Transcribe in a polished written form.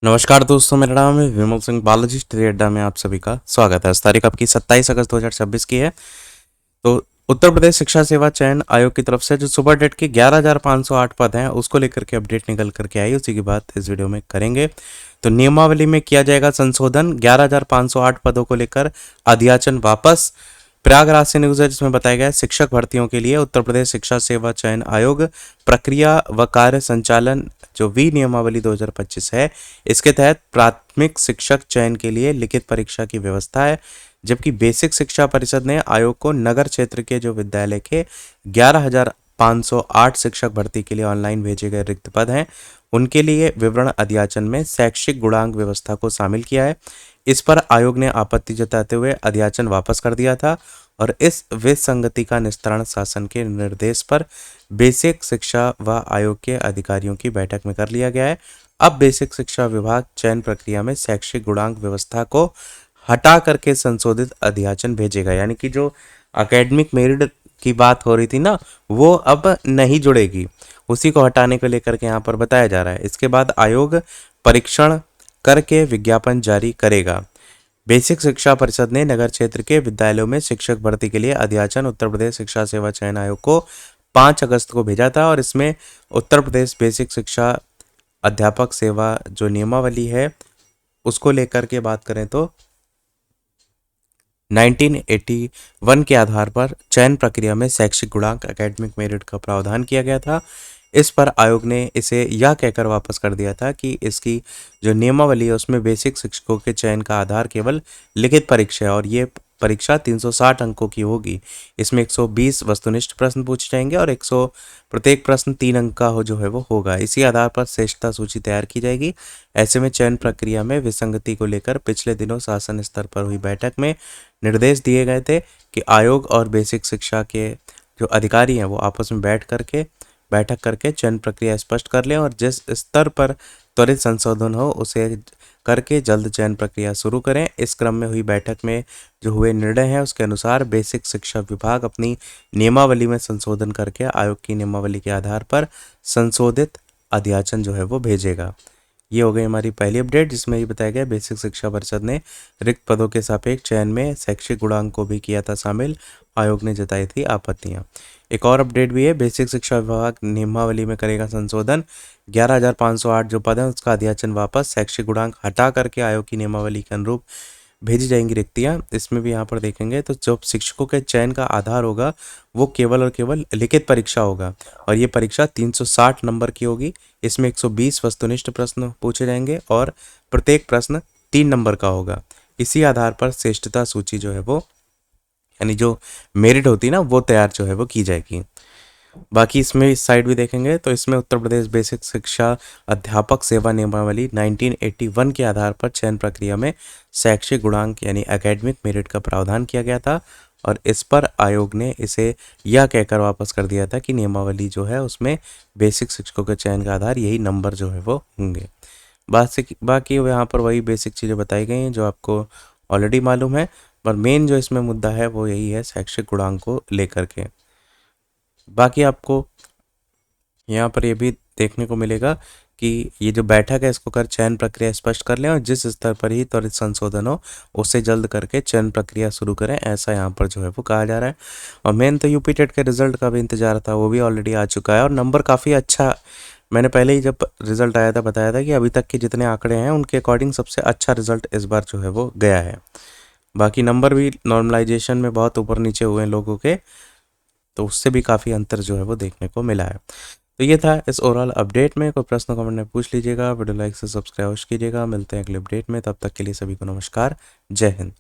नमस्कार दोस्तों, मेरा नाम है विमल सिंह बालाजी। स्टडी अड्डा में आप सभी का स्वागत है। इस तारीख आपकी 27 अगस्त 2026 की है। तो उत्तर प्रदेश शिक्षा सेवा चयन आयोग की तरफ से जो सुपर डेट के 11,508 पद हैं उसको लेकर के अपडेट निकल करके आई, उसी की बात इस वीडियो में करेंगे। तो नियमावली में किया जाएगा संशोधन, 11,508 पदों को लेकर अध्याचन वापस। प्रयागराज से न्यूज है जिसमें बताया गया है शिक्षक भर्तियों के लिए उत्तर प्रदेश शिक्षा सेवा चयन आयोग प्रक्रिया व कार्य संचालन जो नियमावली 2025 है, इसके तहत प्राथमिक शिक्षक चयन के लिए लिखित परीक्षा की व्यवस्था है। जबकि बेसिक शिक्षा परिषद ने आयोग को नगर क्षेत्र के जो विद्यालय के 11,508 शिक्षक भर्ती के लिए ऑनलाइन भेजे गए रिक्त पद हैं उनके लिए विवरण अध्याचन में शैक्षिक गुणांक व्यवस्था को शामिल किया है। इस पर आयोग ने आपत्ति जताते हुए अध्याचन वापस कर दिया था और इस विसंगति का निस्तारण शासन के निर्देश पर बेसिक शिक्षा व आयोग के अधिकारियों की बैठक में कर लिया गया है। अब बेसिक शिक्षा विभाग चयन प्रक्रिया में शैक्षिक गुणांक व्यवस्था को हटा करके संशोधित अध्याचन भेजेगा, यानी कि जो एकेडमिक मेरिट की बात हो रही थी ना, वो अब नहीं जुड़ेगी। उसी को हटाने को लेकर के यहाँ पर बताया जा रहा है। इसके बाद आयोग परीक्षण करके विज्ञापन जारी करेगा। बेसिक शिक्षा परिषद ने नगर क्षेत्र के विद्यालयों में शिक्षक भर्ती के लिए अध्याचन उत्तर प्रदेश शिक्षा सेवा चयन आयोग को 5 अगस्त को भेजा था और इसमें उत्तर प्रदेश बेसिक शिक्षा अध्यापक सेवा जो नियमावली है उसको लेकर के बात करें तो 1981 के आधार पर चयन प्रक्रिया में शैक्षिक गुणांक एकेडमिक मेरिट का प्रावधान किया गया था। इस पर आयोग ने इसे यह कहकर वापस कर दिया था कि इसकी जो नियमावली है उसमें बेसिक शिक्षकों के चयन का आधार केवल लिखित परीक्षा है और ये परीक्षा 360 अंकों की होगी। इसमें 120 वस्तुनिष्ठ प्रश्न पूछे जाएंगे और 100 प्रत्येक प्रश्न 3 अंक का जो है वो होगा। इसी आधार पर श्रेष्ठता सूची तैयार की जाएगी। ऐसे में चयन प्रक्रिया में विसंगति को लेकर पिछले दिनों शासन स्तर पर हुई बैठक में निर्देश दिए गए थे कि आयोग और बेसिक शिक्षा के जो अधिकारी हैं वो आपस में बैठक करके चयन प्रक्रिया स्पष्ट कर लें और जिस स्तर पर त्वरित संशोधन हो उसे करके जल्द चयन प्रक्रिया शुरू करें। इस क्रम में हुई बैठक में जो हुए निर्णय हैं उसके अनुसार बेसिक शिक्षा विभाग अपनी नियमावली में संशोधन करके आयोग की नियमावली के आधार पर संशोधित अध्याचन जो है वो भेजेगा। ये हो गई हमारी पहली अपडेट जिसमें ये बताया गया बेसिक शिक्षा परिषद ने रिक्त पदों के सापेक्ष चयन में शैक्षिक गुणांक को भी किया था शामिल। आयोग ने जताई थी आपत्तियां। एक और अपडेट भी है, बेसिक शिक्षा विभाग नियमावली में करेगा संशोधन। 11,508 जो पद है उसका अध्याचन वापस, शैक्षिक गुणांक हटा करके आयोग की नियमावली के अनुरूप भेजी जाएंगी रिक्तियां। इसमें भी यहाँ पर देखेंगे तो जो शिक्षकों के चयन का आधार होगा वो केवल और केवल लिखित परीक्षा होगा और ये परीक्षा 360 नंबर की होगी। इसमें 120 वस्तुनिष्ठ प्रश्न पूछे जाएंगे और प्रत्येक प्रश्न 3 नंबर का होगा। इसी आधार पर श्रेष्ठता सूची जो है वो यानी जो मेरिट होती है ना वो तैयार जो है वो की जाएगी। बाकी इसमें इस साइड भी देखेंगे तो इसमें उत्तर प्रदेश बेसिक शिक्षा अध्यापक सेवा नियमावली 1981 के आधार पर चयन प्रक्रिया में शैक्षिक गुणांक यानी एकेडमिक मेरिट का प्रावधान किया गया था और इस पर आयोग ने इसे यह कहकर वापस कर दिया था कि नियमावली जो है उसमें बेसिक शिक्षकों के चयन का आधार यही नंबर जो है वो होंगे। बाकी यहाँ पर वही बेसिक चीज़ें बताई गई हैं जो आपको ऑलरेडी मालूम है, पर मेन जो इसमें मुद्दा है वो यही है शैक्षिक गुणांक को लेकर के। बाकी आपको यहाँ पर ये भी देखने को मिलेगा कि ये जो बैठक है इसको कर चयन प्रक्रिया स्पष्ट कर लें और जिस स्तर पर ही त्वरित संशोधन हो उससे जल्द करके चयन प्रक्रिया शुरू करें, ऐसा यहाँ पर जो है वो कहा जा रहा है। और मेन तो यूपी टेट के रिजल्ट का भी इंतजार था, वो भी ऑलरेडी आ चुका है और नंबर काफ़ी अच्छा, मैंने पहले ही जब रिजल्ट आया था बताया था कि अभी तक के जितने आंकड़े हैं उनके अकॉर्डिंग सबसे अच्छा रिजल्ट इस बार जो है वो गया है। बाकी नंबर भी नॉर्मलाइजेशन में बहुत ऊपर नीचे हुए हैं लोगों के, तो उससे भी काफ़ी अंतर जो है वो देखने को मिला है। तो ये था इस ओवरऑल अपडेट में। कोई प्रश्न कमेंट में पूछ लीजिएगा, वीडियो लाइक से सब्सक्राइब कीजिएगा। मिलते हैं अगले अपडेट में, तब तक के लिए सभी को नमस्कार, जय हिंद।